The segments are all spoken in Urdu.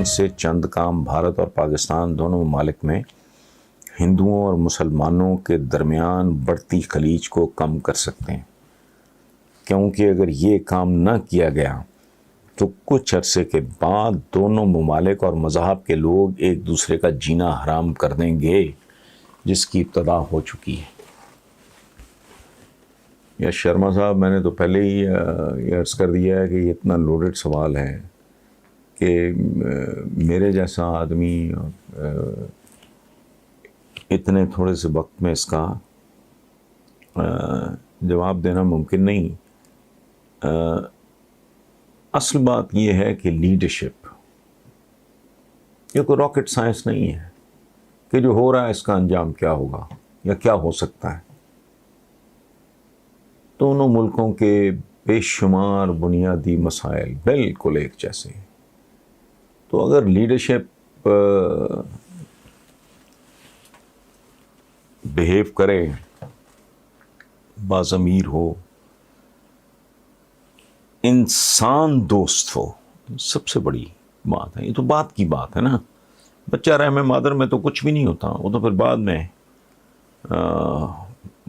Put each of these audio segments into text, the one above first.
کون سے چند کام بھارت اور پاکستان دونوں ممالک میں ہندوؤں اور مسلمانوں کے درمیان بڑھتی خلیج کو کم کر سکتے ہیں؟ کیونکہ اگر یہ کام نہ کیا گیا تو کچھ عرصے کے بعد دونوں ممالک اور مذاہب کے لوگ ایک دوسرے کا جینا حرام کر دیں گے، جس کی ابتدا ہو چکی ہے۔ یا شرما صاحب، میں نے تو پہلے ہی یہ عرض کر دیا ہے کہ یہ اتنا لوڈڈ سوال ہے کہ میرے جیسا آدمی اتنے تھوڑے سے وقت میں اس کا جواب دینا ممکن نہیں۔ اصل بات یہ ہے کہ لیڈرشپ یہ کوئی راکٹ سائنس نہیں ہے کہ جو ہو رہا ہے اس کا انجام کیا ہوگا یا کیا ہو سکتا ہے۔ دونوں ملکوں کے بے شمار بنیادی مسائل بالکل ایک جیسے ہیں، تو اگر لیڈرشپ بہیو کرے، باضمیر ہو، انسان دوست ہو، سب سے بڑی بات ہے۔ یہ تو بات کی بات ہے نا، بچہ رحم مادر میں تو کچھ بھی نہیں ہوتا، وہ تو پھر بعد میں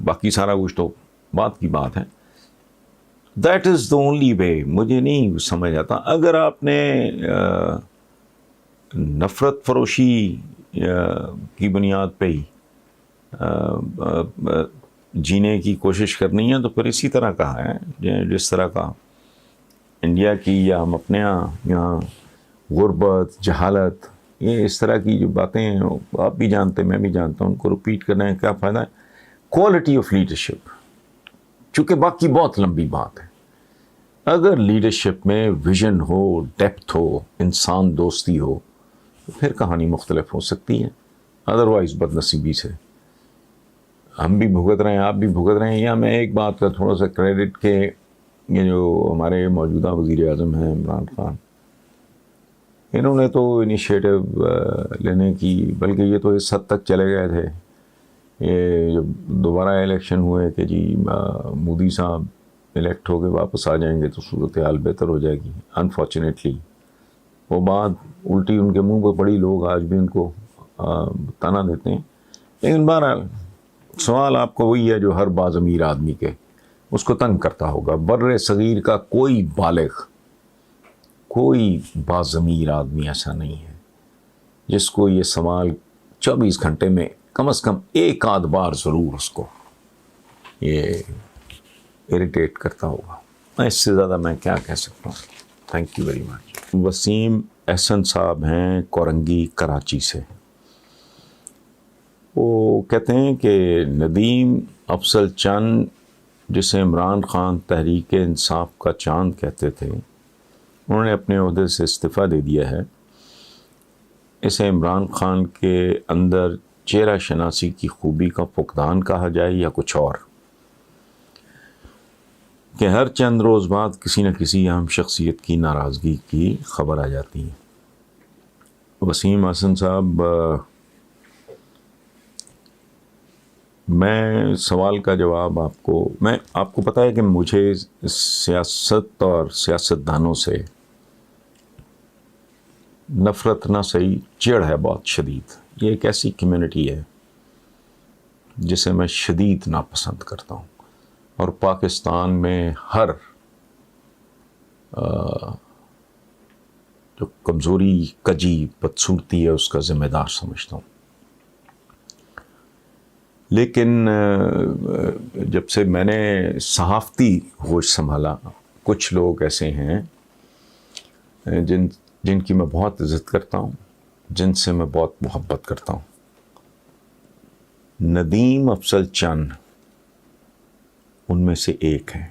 باقی سارا کچھ تو بات کی بات ہے۔ That is the only way. مجھے نہیں سمجھ آتا اگر آپ نے نفرت فروشی کی بنیاد پہ ہی جینے کی کوشش کرنی ہے تو پھر اسی طرح کا ہے جس طرح کا انڈیا کی یا ہم اپنے یہاں غربت، جہالت، یہ اس طرح کی جو باتیں ہیں آپ بھی جانتے میں بھی جانتا ہوں، ان کو رپیٹ کرنے کا کیا فائدہ ہے۔ کوالٹی آف لیڈرشپ، چونکہ باقی بہت لمبی بات ہے، اگر لیڈرشپ میں ویژن ہو، ڈیپتھ ہو، انسان دوستی ہو تو پھر کہانی مختلف ہو سکتی ہے۔ ادروائز بد نصیبی سے ہم بھی بھگت رہے ہیں، آپ بھی بھگت رہے ہیں۔ یا میں ایک بات کا تھوڑا سا کریڈٹ کہ یہ جو ہمارے موجودہ وزیر اعظم ہیں عمران خان، انہوں نے تو انیشیٹو لینے کی، بلکہ یہ تو اس حد تک چلے گئے تھے، یہ جب دوبارہ الیکشن ہوئے کہ جی مودی صاحب الیکٹ ہو کے واپس آ جائیں گے تو صورتحال بہتر ہو جائے گی۔ انفارچونیٹلی وہ بات الٹی ان کے منہ پہ پڑی، لوگ آج بھی ان کو تانا دیتے ہیں۔ لیکن بہرحال سوال آپ کو وہی ہے جو ہر باضمیر آدمی کے اس کو تنگ کرتا ہوگا۔ بر صغیر کا کوئی بالغ، کوئی باضمیر آدمی ایسا نہیں ہے جس کو یہ سوال 24 گھنٹے میں کم از کم ایک آدھ بار ضرور اس کو یہ اریٹیٹ کرتا ہوگا۔ میں اس سے زیادہ میں کیا کہہ سکتا ہوں۔ Thank you very much. Waseem Ahsan Sahab ہیں کورنگی، کراچی سے۔ وہ کہتے ہیں کہ ندیم افضل چند، جسے عمران خان تحریک انصاف کا چاند کہتے تھے، انہوں نے اپنے عہدے سے استعفیٰ دے دیا ہے۔ اسے عمران خان کے اندر چہرہ شناسی کی خوبی کا فقدان کہا جائے یا کچھ اور، کہ ہر چند روز بعد کسی نہ کسی اہم شخصیت کی ناراضگی کی خبر آ جاتی ہے۔ وسیم حسن صاحب، میں سوال کا جواب آپ کو پتہ ہے کہ مجھے سیاست اور سیاستدانوں سے نفرت نہ صحیح، چڑ ہے بہت شدید۔ یہ ایک ایسی کمیونٹی ہے جسے میں شدید ناپسند کرتا ہوں، اور پاکستان میں ہر جو کمزوری، کجی، بدصورتی ہے اس کا ذمہ دار سمجھتا ہوں۔ لیکن جب سے میں نے صحافتی ہوش سنبھالا، کچھ لوگ ایسے ہیں جن کی میں بہت عزت کرتا ہوں، جن سے میں بہت محبت کرتا ہوں۔ ندیم افضل چند ان میں سے ایک ہے۔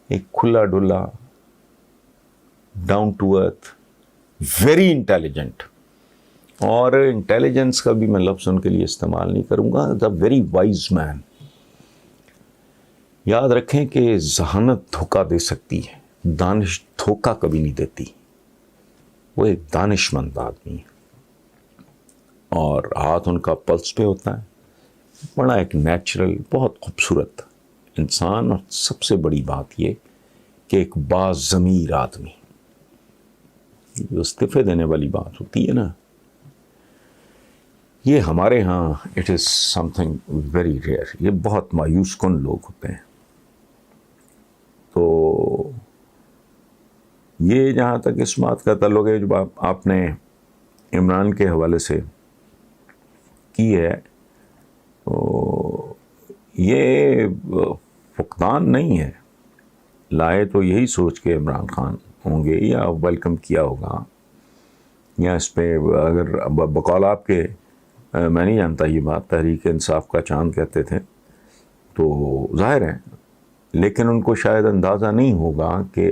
ایک کھلا ڈلا، down to earth, very intelligent, اور انٹیلیجنس کا بھی میں لفظ ان کے لیے استعمال نہیں کروں گا، دا ویری وائز مین۔ یاد رکھیں کہ ذہانت دھوکہ دے سکتی ہے، دانش دھوکہ کبھی نہیں دیتی۔ وہ ایک دانش مند آدمی ہے اور ہاتھ ان کا پلس پہ ہوتا ہے، بڑا ایک نیچرل، بہت خوبصورت انسان، اور سب سے بڑی بات یہ کہ ایک باضمیر آدمی۔ جو استعفے دینے والی بات ہوتی ہے نا، یہ ہمارے ہاں it is some thing very rare. یہ بہت مایوس کن لوگ ہوتے ہیں. تو یہ جہاں تک اس بات کا تعلق ہے جو آپ نے عمران کے حوالے سے کی ہے، تو یہ فقدان نہیں ہے. لائے تو یہی سوچ کے عمران خان ہوں گے یا ویلکم کیا ہوگا، یا اس پہ اگر بقول آپ کے میں نہیں جانتا یہ بات، تحریک انصاف کا چاند کہتے تھے، تو ظاہر ہے، لیکن ان کو شاید اندازہ نہیں ہوگا کہ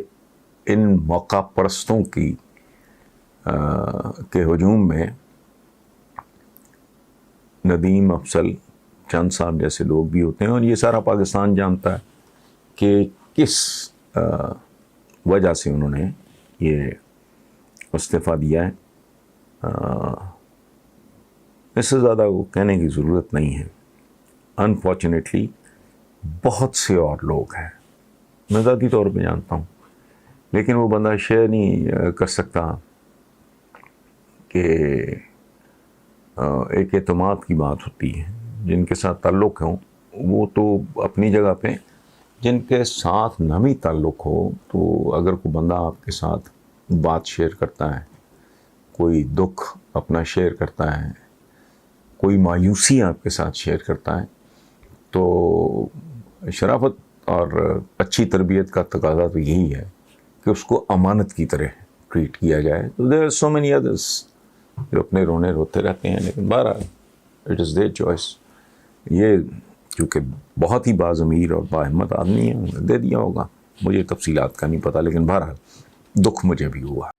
ان موقع پرستوں کے ہجوم میں ندیم افضل چند صاحب جیسے لوگ بھی ہوتے ہیں. اور یہ سارا پاکستان جانتا ہے کہ کس وجہ سے انہوں نے یہ استعفیٰ دیا ہے. اس سے زیادہ وہ کہنے کی ضرورت نہیں ہے. انفارچونیٹلی بہت سے اور لوگ ہیں، میں ذاتی طور پہ جانتا ہوں، لیکن وہ بندہ شیئر نہیں کر سکتا کہ ایک اعتماد کی بات ہوتی ہے. جن کے ساتھ تعلق ہوں وہ تو اپنی جگہ پہ، جن کے ساتھ نہ بھی تعلق ہو، تو اگر کوئی بندہ آپ کے ساتھ بات شیئر کرتا ہے، کوئی دکھ اپنا شیئر کرتا ہے، کوئی مایوسی آپ کے ساتھ شیئر کرتا ہے، تو شرافت اور اچھی تربیت کا تقاضا تو یہی ہے کہ اس کو امانت کی طرح ٹریٹ کیا جائے. تو there are so many others جو اپنے رونے روتے رہتے ہیں، لیکن بہرحال اٹ از دیئر چوائس. یہ کیونکہ بہت ہی باضمیر اور باہمت آدمی ہے، انہوں نے دے دیا ہوگا. مجھے تفصیلات کا نہیں پتہ، لیکن بہرحال دکھ مجھے بھی ہوا.